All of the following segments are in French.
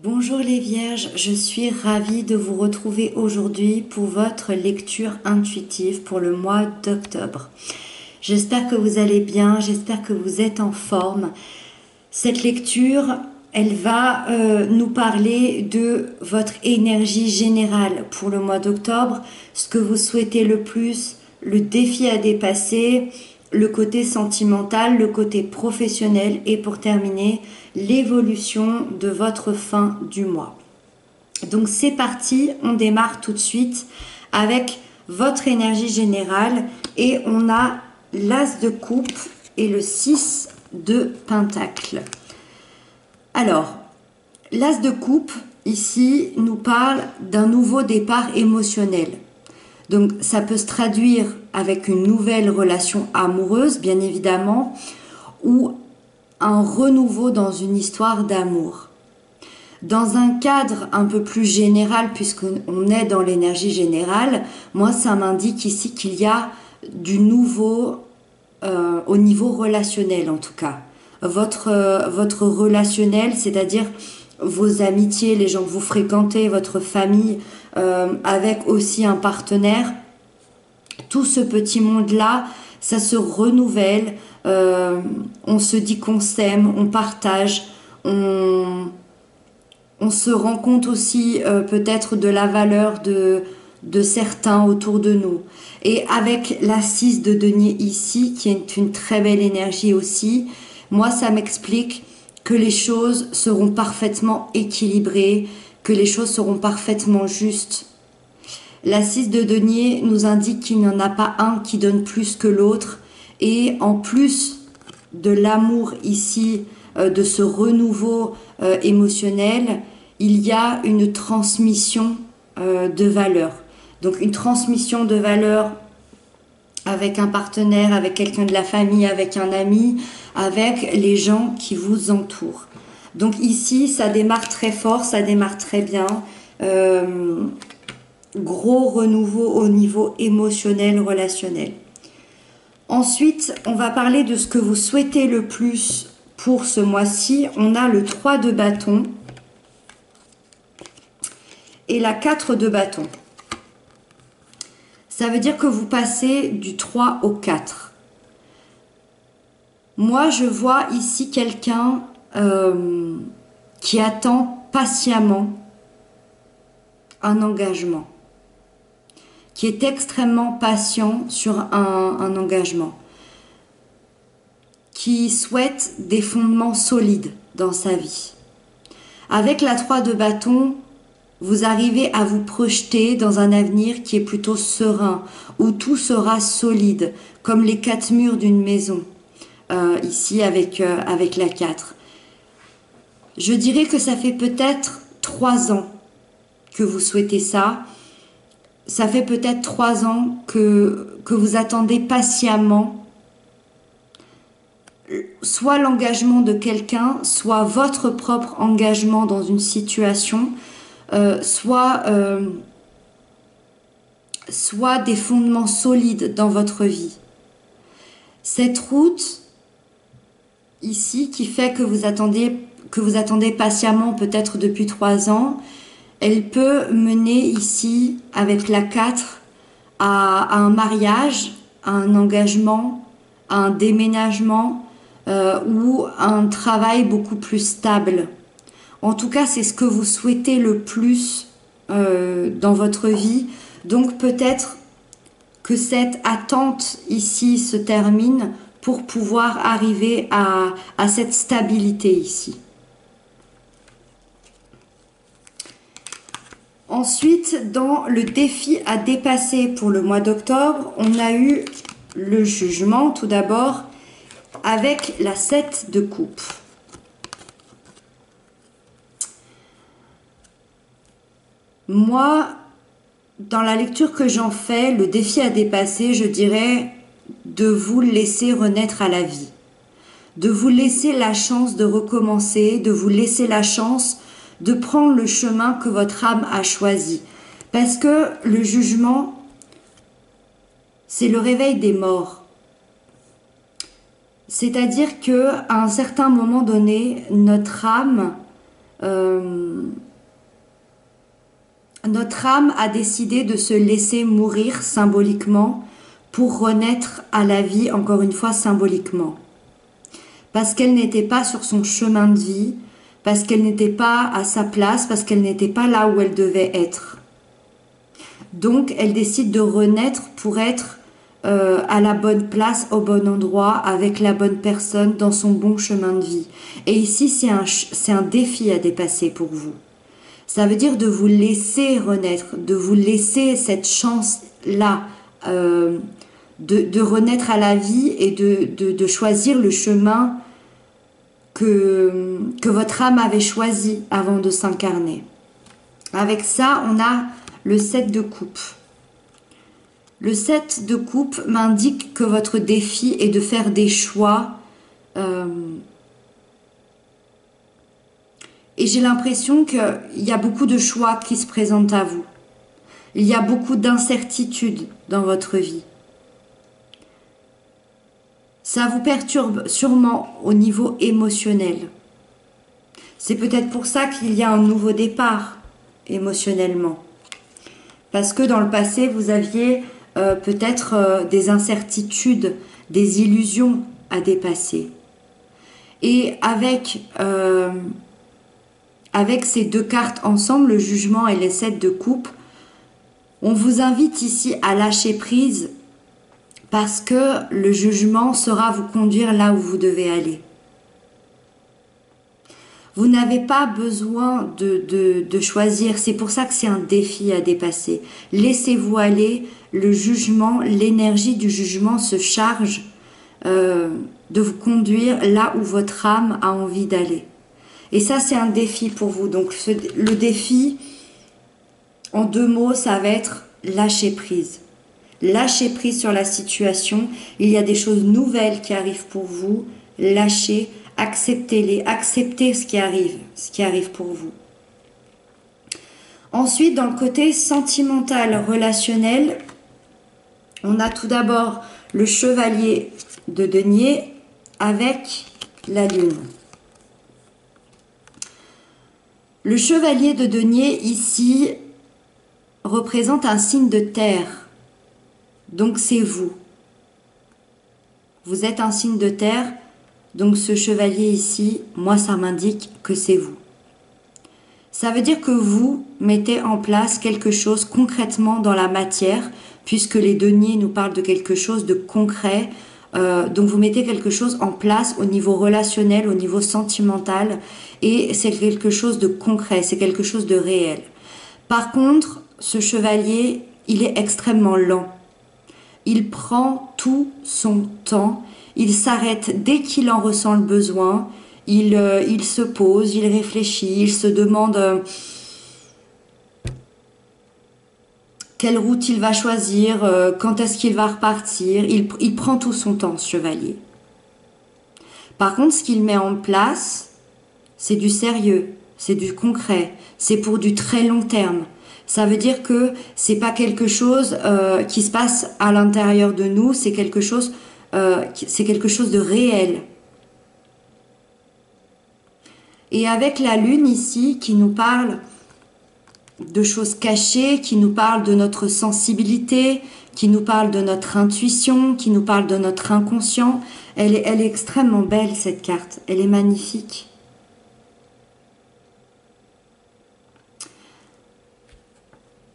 Bonjour les Vierges, je suis ravie de vous retrouver aujourd'hui pour votre lecture intuitive pour le mois d'octobre. J'espère que vous allez bien, j'espère que vous êtes en forme. Cette lecture, elle va nous parler de votre énergie générale pour le mois d'octobre, ce que vous souhaitez le plus, le défi à dépasser, le côté sentimental, le côté professionnel et pour terminer, l'évolution de votre fin du mois. Donc c'est parti, on démarre tout de suite avec votre énergie générale et on a l'As de coupe et le 6 de pentacle. Alors, l'As de coupe ici nous parle d'un nouveau départ émotionnel. Donc ça peut se traduire avec une nouvelle relation amoureuse, bien évidemment, ou un renouveau dans une histoire d'amour. Dans un cadre un peu plus général, puisqu'on est dans l'énergie générale, moi ça m'indique ici qu'il y a du nouveau au niveau relationnel en tout cas. Votre relationnel, c'est-à-dire vos amitiés, les gens que vous fréquentez, votre famille, avec aussi un partenaire, tout ce petit monde-là, ça se renouvelle, on se dit qu'on s'aime, on partage, on se rend compte aussi peut-être de la valeur de certains autour de nous. Et avec la 6 de denier ici, qui est une très belle énergie aussi, moi ça m'explique que les choses seront parfaitement équilibrées, que les choses seront parfaitement justes. La 6 de denier nous indique qu'il n'y en a pas un qui donne plus que l'autre. Et en plus de l'amour ici, de ce renouveau émotionnel, il y a une transmission de valeurs. Donc une transmission de valeurs avec un partenaire, avec quelqu'un de la famille, avec un ami, avec les gens qui vous entourent. Donc ici, ça démarre très fort, ça démarre très bien. Gros renouveau au niveau émotionnel, relationnel. Ensuite, on va parler de ce que vous souhaitez le plus pour ce mois-ci. On a le 3 de bâton et la 4 de bâton. Ça veut dire que vous passez du 3 au 4. Moi, je vois ici quelqu'un qui attend patiemment un engagement, qui est extrêmement patient sur un engagement, qui souhaite des fondements solides dans sa vie. Avec la 3 de bâton, vous arrivez à vous projeter dans un avenir qui est plutôt serein, où tout sera solide, comme les 4 murs d'une maison, ici avec la 4. Je dirais que ça fait peut-être 3 ans que vous souhaitez ça. Ça fait peut-être 3 ans que vous attendez patiemment soit l'engagement de quelqu'un, soit votre propre engagement dans une situation, soit des fondements solides dans votre vie. Cette route ici qui fait que vous attendez patiemment peut-être depuis 3 ans, elle peut mener ici avec la 4 à un mariage, à un engagement, à un déménagement ou à un travail beaucoup plus stable. En tout cas, c'est ce que vous souhaitez le plus dans votre vie. Donc peut-être que cette attente ici se termine pour pouvoir arriver à cette stabilité ici. Ensuite, dans le défi à dépasser pour le mois d'octobre, on a eu le jugement tout d'abord avec la 7 de coupe. Moi, dans la lecture que j'en fais, le défi à dépasser, je dirais de vous laisser renaître à la vie, de vous laisser la chance de recommencer, de vous laisser la chance de prendre le chemin que votre âme a choisi. Parce que le jugement, c'est le réveil des morts. C'est-à-dire qu'à un certain moment donné, notre âme Notre âme a décidé de se laisser mourir symboliquement pour renaître à la vie, encore une fois symboliquement. Parce qu'elle n'était pas sur son chemin de vie, parce qu'elle n'était pas à sa place, parce qu'elle n'était pas là où elle devait être. Donc elle décide de renaître pour être à la bonne place, au bon endroit, avec la bonne personne, dans son bon chemin de vie. Et ici, c'est un défi à dépasser pour vous. Ça veut dire de vous laisser renaître, de vous laisser cette chance-là de renaître à la vie et de choisir le chemin que votre âme avait choisi avant de s'incarner. Avec ça, on a le 7 de coupe. Le 7 de coupe m'indique que votre défi est de faire des choix. Et j'ai l'impression qu'il y a beaucoup de choix qui se présentent à vous. Il y a beaucoup d'incertitudes dans votre vie. Ça vous perturbe sûrement au niveau émotionnel. C'est peut-être pour ça qu'il y a un nouveau départ émotionnellement. Parce que dans le passé, vous aviez peut-être des incertitudes, des illusions à dépasser. Et avec ces deux cartes ensemble, le jugement et les 7 de coupe, on vous invite ici à lâcher prise parce que le jugement saura vous conduire là où vous devez aller. Vous n'avez pas besoin de choisir, c'est pour ça que c'est un défi à dépasser. Laissez-vous aller, le jugement, l'énergie du jugement se charge de vous conduire là où votre âme a envie d'aller. Et ça, c'est un défi pour vous. Donc, le défi, en 2 mots, ça va être lâcher prise. Lâchez prise sur la situation. Il y a des choses nouvelles qui arrivent pour vous. Lâchez, acceptez-les, acceptez ce qui arrive pour vous. Ensuite, dans le côté sentimental, relationnel, on a tout d'abord le chevalier de denier avec la lune. Le chevalier de denier ici représente un signe de terre. Donc c'est vous. Vous êtes un signe de terre. Donc ce chevalier ici, moi ça m'indique que c'est vous. Ça veut dire que vous mettez en place quelque chose concrètement dans la matière, puisque les deniers nous parlent de quelque chose de concret. Donc vous mettez quelque chose en place au niveau relationnel, au niveau sentimental, et c'est quelque chose de concret, c'est quelque chose de réel. Par contre, ce chevalier, il est extrêmement lent. Il prend tout son temps, il s'arrête dès qu'il en ressent le besoin, il se pose, il réfléchit, il se demande quelle route il va choisir, quand est-ce qu'il va repartir. Il prend tout son temps, ce chevalier. Par contre, ce qu'il met en place, c'est du sérieux, c'est du concret, c'est pour du très long terme. Ça veut dire que c'est pas quelque chose qui se passe à l'intérieur de nous, c'est quelque chose de réel. Et avec la lune ici qui nous parle de choses cachées, qui nous parle de notre sensibilité, qui nous parle de notre intuition, qui nous parle de notre inconscient, elle est extrêmement belle cette carte, elle est magnifique.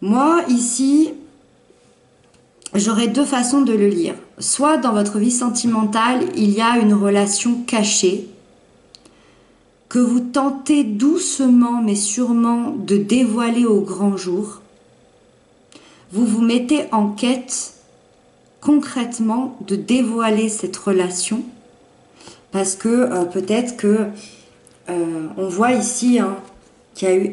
Moi, ici, j'aurais 2 façons de le lire. Soit dans votre vie sentimentale, il y a une relation cachée que vous tentez doucement mais sûrement de dévoiler au grand jour. Vous vous mettez en quête concrètement de dévoiler cette relation parce que peut-être que on voit ici qu'il y a eu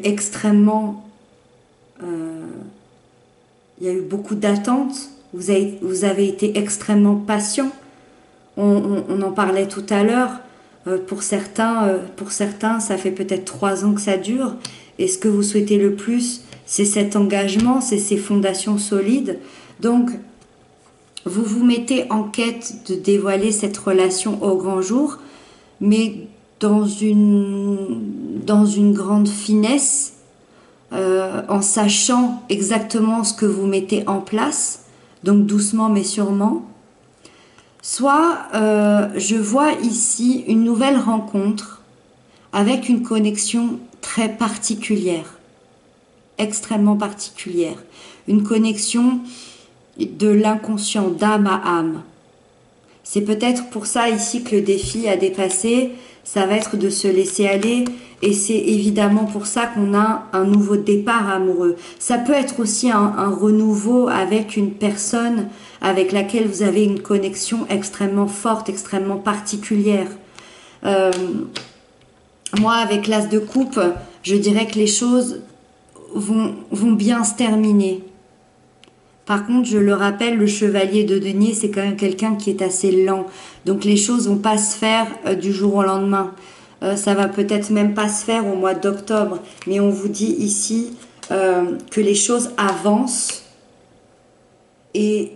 il y a eu beaucoup d'attentes. Vous avez été extrêmement patient. On en parlait tout à l'heure. Pour certains, ça fait peut-être 3 ans que ça dure. Et ce que vous souhaitez le plus, c'est cet engagement, c'est ces fondations solides. Donc, vous vous mettez en quête de dévoiler cette relation au grand jour. Mais dans une grande finesse, en sachant exactement ce que vous mettez en place, donc doucement mais sûrement. Soit je vois ici une nouvelle rencontre avec une connexion très particulière, extrêmement particulière, une connexion de l'inconscient, d'âme à âme. C'est peut-être pour ça ici que le défi à dépasser, ça va être de se laisser aller, et c'est évidemment pour ça qu'on a un nouveau départ amoureux. Ça peut être aussi un renouveau avec une personne avec laquelle vous avez une connexion extrêmement forte, extrêmement particulière. Moi, avec l'As de coupe, je dirais que les choses vont bien se terminer. Par contre, je le rappelle, le chevalier de denier, c'est quand même quelqu'un qui est assez lent. Donc les choses vont pas se faire du jour au lendemain. Ça va peut-être même pas se faire au mois d'octobre. Mais on vous dit ici que les choses avancent. Et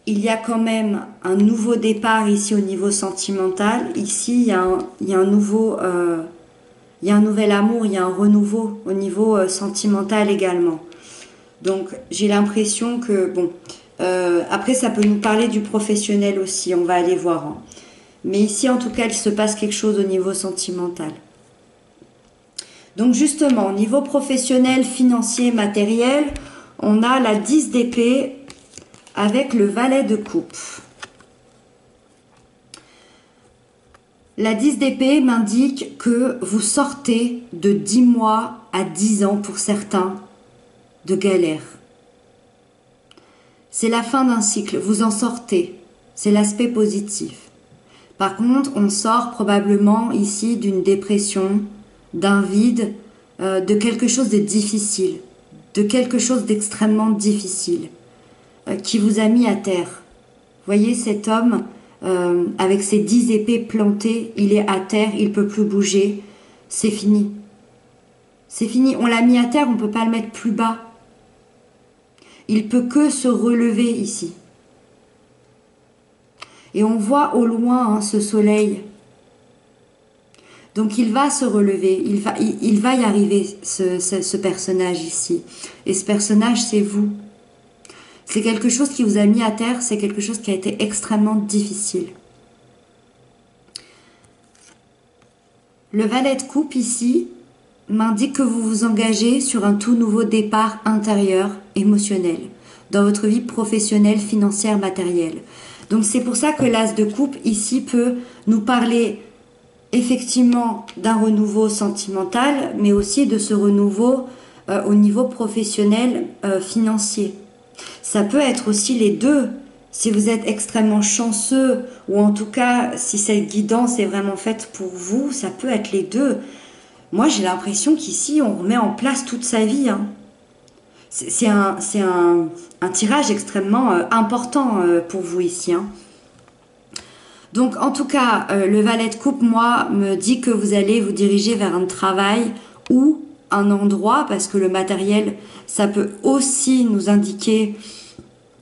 il y a quand même un nouveau départ ici au niveau sentimental. Ici, il y a un nouveau... il y a un nouvel amour, il y a un renouveau au niveau sentimental également. Donc j'ai l'impression que, bon, après ça peut nous parler du professionnel aussi, on va aller voir. Hein. Mais ici en tout cas il se passe quelque chose au niveau sentimental. Donc justement, au niveau professionnel, financier, matériel, on a la 10 d'épée avec le valet de coupe. La 10 d'épée m'indique que vous sortez de 10 mois à 10 ans pour certains de galère. C'est la fin d'un cycle, vous en sortez, c'est l'aspect positif. Par contre, on sort probablement ici d'une dépression, d'un vide, de quelque chose de difficile, de quelque chose d'extrêmement difficile, qui vous a mis à terre. Voyez cet homme avec ses 10 épées plantées, il est à terre, il ne peut plus bouger, c'est fini. C'est fini, on l'a mis à terre, on ne peut pas le mettre plus bas. Il peut que se relever ici. Et on voit au loin hein, ce soleil. Donc il va se relever, il va y arriver ce personnage ici. Et ce personnage, c'est vous. C'est quelque chose qui vous a mis à terre, c'est quelque chose qui a été extrêmement difficile. Le valet de coupe ici m'indique que vous vous engagez sur un tout nouveau départ intérieur, émotionnel, dans votre vie professionnelle, financière, matérielle. Donc c'est pour ça que l'As de coupe ici peut nous parler effectivement d'un renouveau sentimental, mais aussi de ce renouveau au niveau professionnel, financier. Ça peut être aussi les deux. Si vous êtes extrêmement chanceux, ou en tout cas, si cette guidance est vraiment faite pour vous, ça peut être les deux. Moi, j'ai l'impression qu'ici, on remet en place toute sa vie. Hein. C'est un tirage extrêmement important pour vous ici. Hein. Donc, en tout cas, le valet de coupe, moi, me dit que vous allez vous diriger vers un travail ou un endroit, parce que le matériel, ça peut aussi nous indiquer,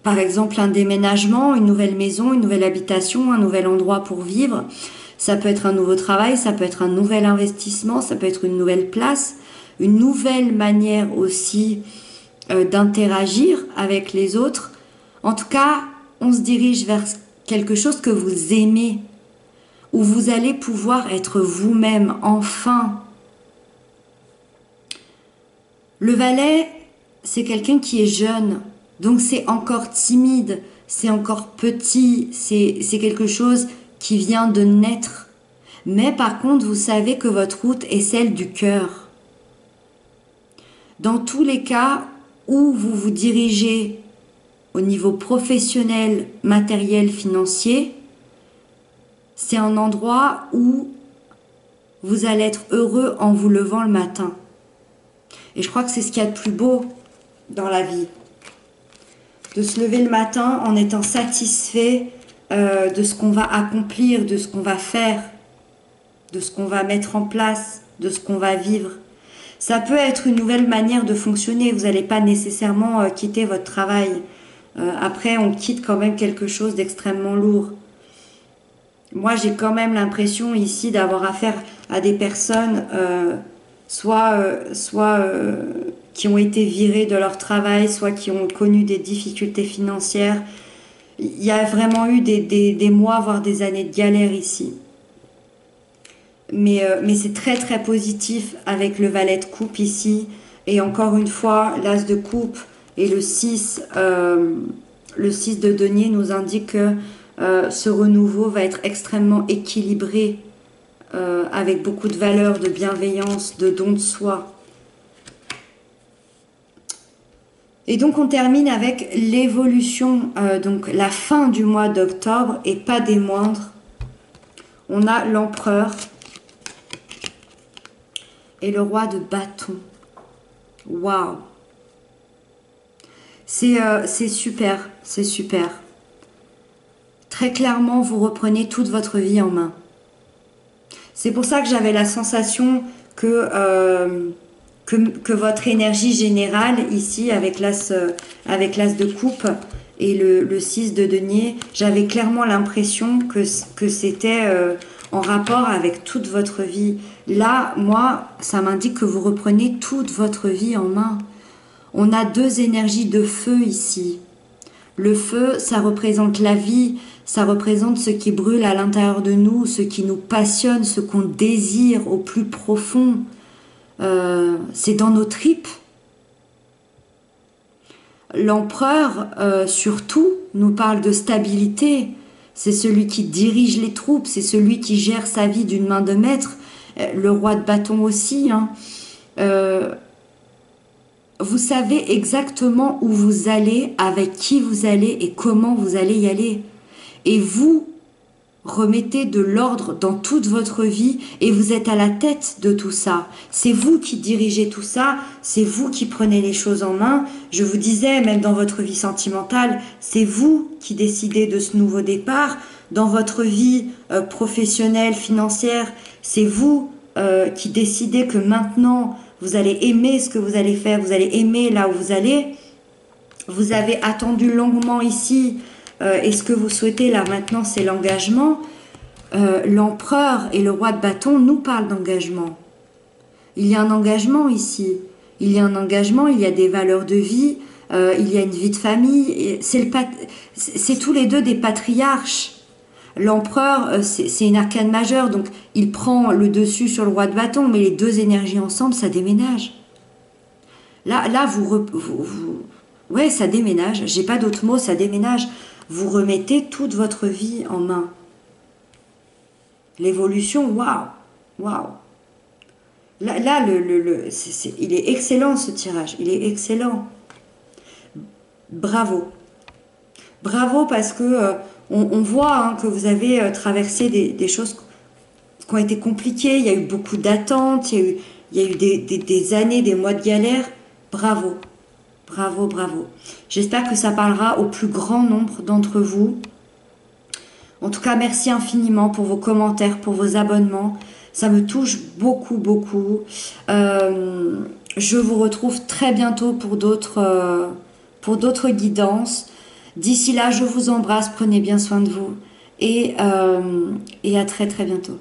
par exemple, un déménagement, une nouvelle maison, une nouvelle habitation, un nouvel endroit pour vivre. Ça peut être un nouveau travail, ça peut être un nouvel investissement, ça peut être une nouvelle place, une nouvelle manière aussi d'interagir avec les autres. En tout cas, on se dirige vers quelque chose que vous aimez, où vous allez pouvoir être vous-même, enfin. Le valet, c'est quelqu'un qui est jeune, donc c'est encore timide, c'est encore petit, c'est quelque chose qui vient de naître. Mais par contre, vous savez que votre route est celle du cœur. Dans tous les cas où vous vous dirigez au niveau professionnel, matériel, financier, c'est un endroit où vous allez être heureux en vous levant le matin. Et je crois que c'est ce qu'il y a de plus beau dans la vie. De se lever le matin en étant satisfait de ce qu'on va accomplir, de ce qu'on va faire, de ce qu'on va mettre en place, de ce qu'on va vivre. Ça peut être une nouvelle manière de fonctionner. Vous n'allez pas nécessairement quitter votre travail. Après, on quitte quand même quelque chose d'extrêmement lourd. moi j'ai quand même l'impression ici d'avoir affaire à des personnes soit qui ont été virées de leur travail, soit qui ont connu des difficultés financières. Il y a vraiment eu des mois, voire des années de galère ici. Mais c'est très très positif avec le valet de coupe ici. Et encore une fois, l'as de coupe et le 6 de denier nous indique que ce renouveau va être extrêmement équilibré, avec beaucoup de valeur, de bienveillance, de don de soi. Et donc on termine avec l'évolution, donc la fin du mois d'octobre, et pas des moindres. On a l'empereur et le roi de bâton. Waouh! C'est super, c'est super. Très clairement, vous reprenez toute votre vie en main. C'est pour ça que j'avais la sensation que votre énergie générale ici avec l'as de coupe et le 6 de denier, j'avais clairement l'impression que c'était en rapport avec toute votre vie. Là, moi, ça m'indique que vous reprenez toute votre vie en main. On a deux énergies de feu ici. Le feu, ça représente la vie, ça représente ce qui brûle à l'intérieur de nous, ce qui nous passionne, ce qu'on désire au plus profond. C'est dans nos tripes. L'empereur, surtout, nous parle de stabilité. C'est celui qui dirige les troupes, c'est celui qui gère sa vie d'une main de maître. Le roi de bâton aussi. Hein. Vous savez exactement où vous allez, avec qui vous allez et comment vous allez y aller. Et vous remettez de l'ordre dans toute votre vie et vous êtes à la tête de tout ça. C'est vous qui dirigez tout ça, c'est vous qui prenez les choses en main. Je vous disais, même dans votre vie sentimentale, c'est vous qui décidez de ce nouveau départ. Dans votre vie professionnelle, financière, c'est vous qui décidez que maintenant, vous allez aimer ce que vous allez faire, vous allez aimer là où vous allez. Vous avez attendu longuement ici, et ce que vous souhaitez là maintenant, c'est l'engagement. L'empereur et le roi de bâton nous parlent d'engagement. Il y a un engagement ici. Il y a un engagement, il y a des valeurs de vie, il y a une vie de famille. C'est tous les deux des patriarches. L'empereur, c'est une arcane majeure, donc il prend le dessus sur le roi de bâton, mais les deux énergies ensemble, ça déménage. Là, ouais, ça déménage. J'ai pas d'autre mot, ça déménage. Vous remettez toute votre vie en main. L'évolution, waouh, waouh. Là, il est excellent ce tirage, il est excellent. Bravo. Bravo parce que on voit hein, que vous avez traversé des choses qui ont été compliquées, il y a eu beaucoup d'attentes, il y a eu des années, des mois de galère. Bravo, bravo, bravo. J'espère que ça parlera au plus grand nombre d'entre vous. En tout cas, merci infiniment pour vos commentaires, pour vos abonnements. Ça me touche beaucoup, beaucoup. Je vous retrouve très bientôt pour d'autres guidances. D'ici là, je vous embrasse, prenez bien soin de vous et à très très bientôt.